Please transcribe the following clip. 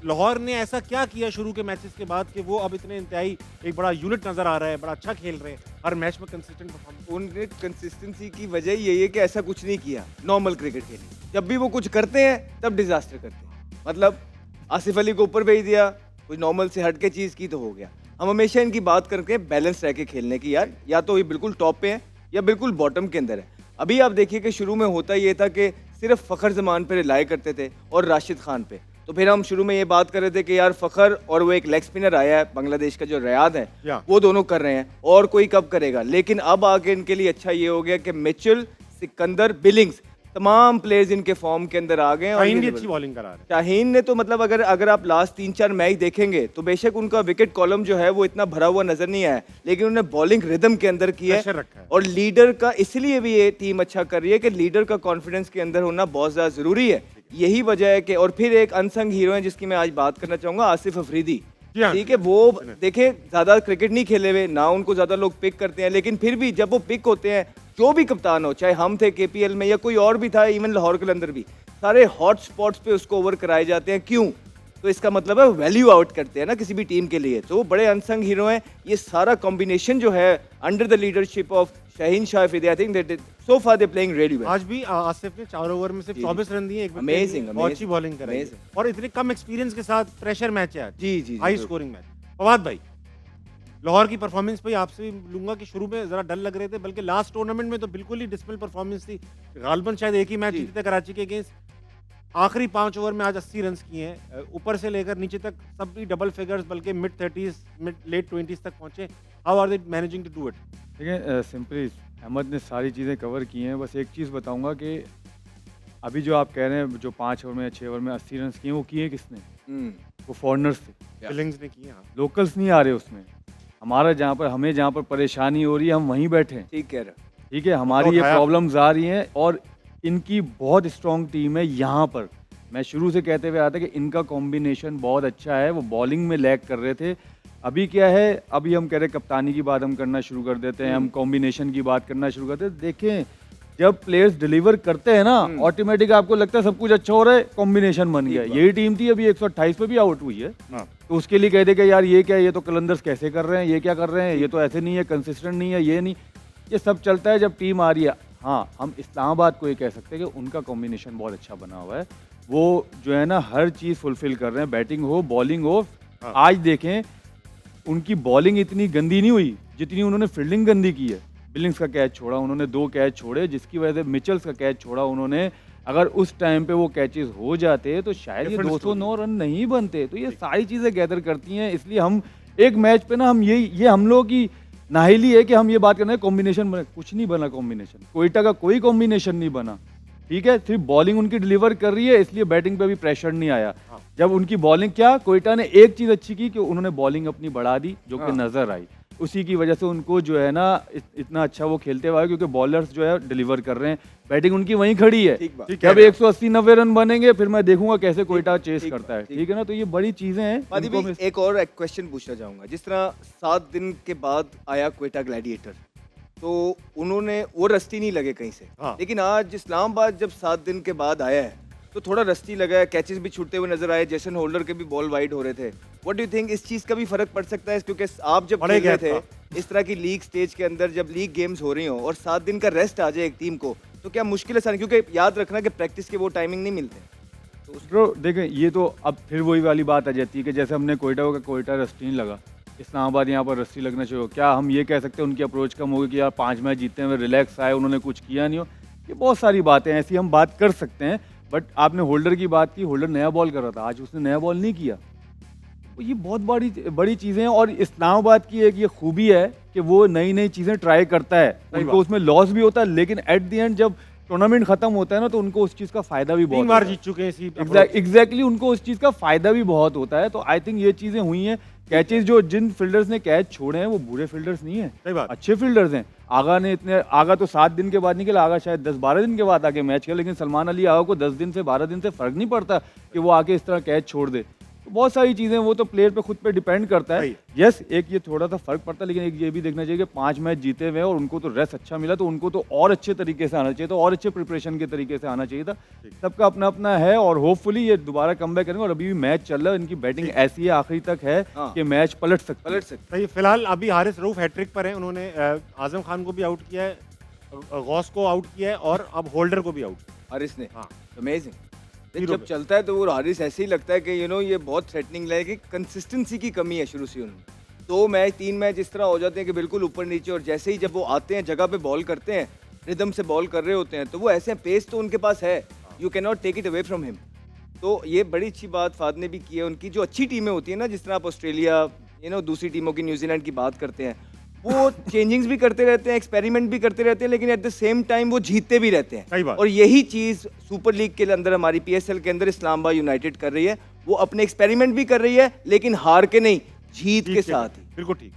लाहौर ने ऐसा क्या किया शुरू के मैचेस के बाद कि वो अब इतने इंतहाई एक बड़ा यूनिट नजर आ रहा है, बड़ा अच्छा खेल रहे हैं, हर मैच में कंसिस्टेंट परफॉर्मेंस? उनके कंसिस्टेंसी की वजह यही है कि ऐसा कुछ नहीं किया नॉर्मल क्रिकेट खेली। जब भी वो कुछ करते हैं तब डिजास्टर करते हैं। मतलब आसिफ अली को ऊपर भेज दिया, कोई नॉर्मल से हट के चीज़ की तो हो गया। हम हमेशा इनकी बात करके बैलेंस रह के खेलने की, यार या तो ये बिल्कुल टॉप पे है या बिल्कुल बॉटम के अंदर है। अभी आप देखिए कि शुरू में होता ये था कि सिर्फ फ़खर जमान पे रिलाई करते थे और राशिद खान पे। तो फिर हम शुरू में ये बात कर रहे थे कि यार फ़खर और वो एक लेग स्पिनर आया है बांग्लादेश का जो रियाद है, वो दोनों कर रहे हैं और कोई कब करेगा। लेकिन अब आगे इनके लिए अच्छा ये हो गया कि मिचेल, सिकंदर, बिलिंग्स तमाम प्लेयर्स इनके फॉर्म के अंदर आ गए हैं। शाहीन भी अच्छी बॉलिंग करा रहे हैं। शाहीन ने तो मतलब अगर आप लास्ट 3-4 मैच देखेंगे तो बेशक उनका विकेट कॉलम जो है वो इतना भरा हुआ नजर नहीं आया, लेकिन उन्होंने बॉलिंग रिदम के अंदर की है और लीडर का, इसलिए भी ये टीम अच्छा कर रही है कि लीडर का कॉन्फिडेंस के अंदर होना बहुत ज्यादा जरूरी है। यही वजह है कि, और फिर एक अनसंग हीरो है जिसकी मैं आज बात करना चाहूंगा, आसिफ अफरीदी। ठीक है, वो देखे ज्यादा क्रिकेट नहीं खेले हुए ना, उनको ज्यादा लोग पिक करते हैं, लेकिन फिर भी जब वो पिक होते हैं, जो भी कप्तान हो, चाहे हम थे केपीएल में या कोई और भी था, इवन लाहौर के अंदर भी सारे हॉट स्पॉट्स पे उसको ओवर कराए जाते हैं। क्यों? तो इसका मतलब है वैल्यू आउट करते हैं ना किसी भी टीम के लिए। तो बड़े अनसंग हीरो हैं। ये सारा कॉम्बिनेशन जो है under the leadership of Shaheen Shah Afridi, I think that so far they playing really well. आज भी आसिफ ने 4 ओवर में सिर्फ 24 रन दिए, एक अमेजिंग, बहुत अच्छी बॉलिंग कराई और इतने कम एक्सपीरियंस के साथ प्रेशर मैच है आज। जी, हाई स्कोरिंग मैच। फवाद भाई, लाहौर की परफॉर्मेंस पे आपसे भी लूंगा कि शुरू में जरा डल लग रहे थे, बल्कि लास्ट टूर्नामेंट में तो बिल्कुल ही डिसमिल परफॉर्मेंस थी। गालबन शायद एक ही मैच जीते थे कराची के अगेंस्ट। आखिरी 5 ओवर में आज 80 रन किए हैं, ऊपर से लेकर नीचे तक सब भी डबल फिगर्स, बल्कि mid 30s mid late 20s तक पहुंचे। How are they managing to do it? देखिए सिंपली अहमद ने सारी चीज़ें कवर की हैं। बस एक चीज़ बताऊंगा कि अभी जो आप कह रहे हैं जो 5 ओवर में 6 ओवर में 80 रन किए, वो किए किसने? वो फॉरनर्स थे, बिलिंग्स ने किए। लोकल्स नहीं आ रहे उसमें। हमारा हमें जहाँ पर परेशानी हो रही है, हम वहीं बैठे हैं। ठीक कह रहे, ठीक है, हमारी ये प्रॉब्लम्स आ रही हैं और इनकी बहुत स्ट्रॉन्ग टीम है यहाँ पर। मैं शुरू से कहते हुए आता कि इनका कॉम्बिनेशन बहुत अच्छा है। वो बॉलिंग में लैग कर रहे थे, अभी क्या है, अभी हम कह रहे कप्तानी की बात हम करना शुरू कर देते हैं, हम कॉम्बिनेशन की बात करना शुरू करते हैं। देखें, जब प्लेयर्स डिलीवर करते हैं ना, ऑटोमेटिक आपको लगता है सब कुछ अच्छा हो रहा है, कॉम्बिनेशन बन गया। यही टीम थी अभी 128 पे भी आउट हुई है। तो उसके लिए कह दे कि यार ये क्या, ये तो कलंदर्स कैसे कर रहे हैं, ये क्या कर रहे हैं, ये तो ऐसे नहीं है, कंसिस्टेंट नहीं है, ये नहीं, ये सब चलता है जब टीम आ रही है। हाँ, हम इस्लामाबाद को ये कह सकते हैं कि उनका कॉम्बिनेशन बहुत अच्छा बना हुआ है। वो जो है ना हर चीज़ फुलफिल कर रहे हैं, बैटिंग हो, बॉलिंग हो। आज देखें, उनकी बॉलिंग इतनी गंदी नहीं हुई जितनी उन्होंने फील्डिंग गंदी की है। बिलिंग्स का कैच छोड़ा उन्होंने, 2 कैच छोड़े, जिसकी वजह से मिचेल्स का कैच छोड़ा उन्होंने। अगर उस टाइम पे वो कैचेस हो जाते तो शायद ये 209 रन नहीं बनते। तो ये सारी चीज़ें गैदर करती हैं। इसलिए हम एक मैच पे ना, हम ये हम लोगों की नाहिली है कि हम ये बात कर रहे हैं कॉम्बिनेशन बना, कुछ नहीं बना कॉम्बिनेशन। कोयटा का कोई कॉम्बिनेशन नहीं बना। ठीक है, सिर्फ बॉलिंग उनकी डिलीवर कर रही है, इसलिए बैटिंग पे अभी प्रेशर नहीं आया। जब उनकी बॉलिंग, क्या कोयटा ने एक चीज़ अच्छी की कि उन्होंने बॉलिंग अपनी बढ़ा दी, जो कि नज़र आई। उसी की वजह से उनको जो है ना इतना अच्छा वो खेलते हुए, क्योंकि बॉलर्स जो है डिलीवर कर रहे हैं, बैटिंग उनकी वहीं खड़ी है। जब 180-90 रन बनेंगे फिर मैं देखूंगा कैसे कोयटा चेस करता है। ठीक है ना, तो ये बड़ी चीजें हैं। एक और क्वेश्चन पूछना चाहूंगा, जिस तरह 7 दिन के बाद आया कोयटा ग्लैडिएटर, तो उन्होंने वो रस्ती नहीं लगे कहीं से। लेकिन आज इस्लामाबाद जब 7 दिन के बाद आया है तो थोड़ा रस्ती लगा है, कैचेस भी छूटते हुए नजर आए, जेसन होल्डर के भी बॉल वाइड हो रहे थे। व्हाट डू यू थिंक, इस चीज का भी फर्क पड़ सकता है? क्योंकि आप जब खेल रहे थे इस तरह की लीग स्टेज के अंदर, जब लीग गेम्स हो रही हो और 7 दिन का रेस्ट आ जाए एक टीम को, तो क्या मुश्किल है? क्योंकि याद रखना कि प्रैक्टिस के वो टाइमिंग नहीं मिलते। तो देखें, ये तो अब फिर वही वाली बात आ जाती है कि जैसे हमने कोयटा रस्टी नहीं लगा, इस्लामाबाद यहाँ पर रस्सी लगना चाहिए। क्या हम ये कह सकते हैं उनकी अप्रोच कम होगी कि यार 5 मैच जीतते हुए रिलैक्स आए, उन्होंने कुछ किया नहीं हो? ये बहुत सारी बातें ऐसी हम बात कर सकते हैं। बट आपने होल्डर की बात की, होल्डर नया बॉल कर रहा था, आज उसने नया बॉल नहीं किया। तो ये बहुत बड़ी चीज़ें हैं। और इस्लामाबाद की एक ये खूबी है कि वो नई नई चीज़ें ट्राई करता है। उनको उसमें लॉस भी होता है, लेकिन एट द एंड जब टूर्नामेंट खत्म होता है ना, तो उनको उस चीज़ का फायदा भी बहुत, 3 बार जीत चुके हैं। एग्जैक्टली, उनको उस चीज़ का फायदा भी बहुत होता है। तो आई थिंक ये चीज़ें हुई हैं। कैचेस जो जिन फील्डर्स ने कैच छोड़े हैं वो बुरे फील्डर्स नहीं है, अच्छे फील्डर्स हैं। आगा तो 7 दिन के बाद निकला, आगा शायद 10-12 दिन के बाद आके मैच खेला, लेकिन सलमान अली आगा को 10 दिन से 12 दिन से फर्क नहीं पड़ता कि वो आके इस तरह कैच छोड़ दे। तो बहुत सारी चीजें वो तो प्लेयर पे खुद पे डिपेंड करता है। सही। यस, एक ये थोड़ा सा फर्क पड़ता है, लेकिन एक ये भी देखना चाहिए कि 5 मैच जीते हुए हैं और उनको तो रेस्ट अच्छा मिला, तो उनको तो और अच्छे तरीके से आना चाहिए था, और अच्छे प्रिपरेशन के तरीके से आना चाहिए था। सबका अपना अपना है और होपफुली ये दोबारा कमबैक करेंगे। और अभी भी मैच चल रहा है, इनकी बैटिंग ऐसी है आखिरी तक है हाँ। कि मैच पलट सकती है। सही, फिलहाल अभी हारिस रऊफ हैट्रिक पर है, उन्होंने आजम खान को भी आउट किया है, गौस को आउट किया है और अब होल्डर को भी आउट। हारिस ने, हाँ। अमेजिंग। Zero जब पे। चलता है तो वो हारिस ऐसे ही लगता है कि ये बहुत थ्रेटनिंग लगे कि कंसिस्टेंसी की कमी है शुरू से उनमें। 2 मैच 3 मैच इस तरह हो जाते हैं कि बिल्कुल ऊपर नीचे, और जैसे ही जब वो आते हैं जगह पे बॉल करते हैं, रिदम से बॉल कर रहे होते हैं, तो वो ऐसे पेस तो उनके पास है, you can not take it away from him. तो ये बड़ी अच्छी बात फाद ने भी की है। उनकी जो अच्छी टीमें होती है ना, जिस तरह आप ऑस्ट्रेलिया दूसरी टीमों की, न्यूजीलैंड की बात करते हैं, वो चेंजिंग्स भी करते रहते हैं, एक्सपेरिमेंट भी करते रहते हैं, लेकिन एट द सेम टाइम वो जीतते भी रहते सही हैं। बात। और यही चीज सुपर लीग के अंदर, हमारी PSL के अंदर इस्लामाबाद यूनाइटेड कर रही है। वो अपने एक्सपेरिमेंट भी कर रही है, लेकिन हार के नहीं, जीत के साथ ही। बिल्कुल ठीक।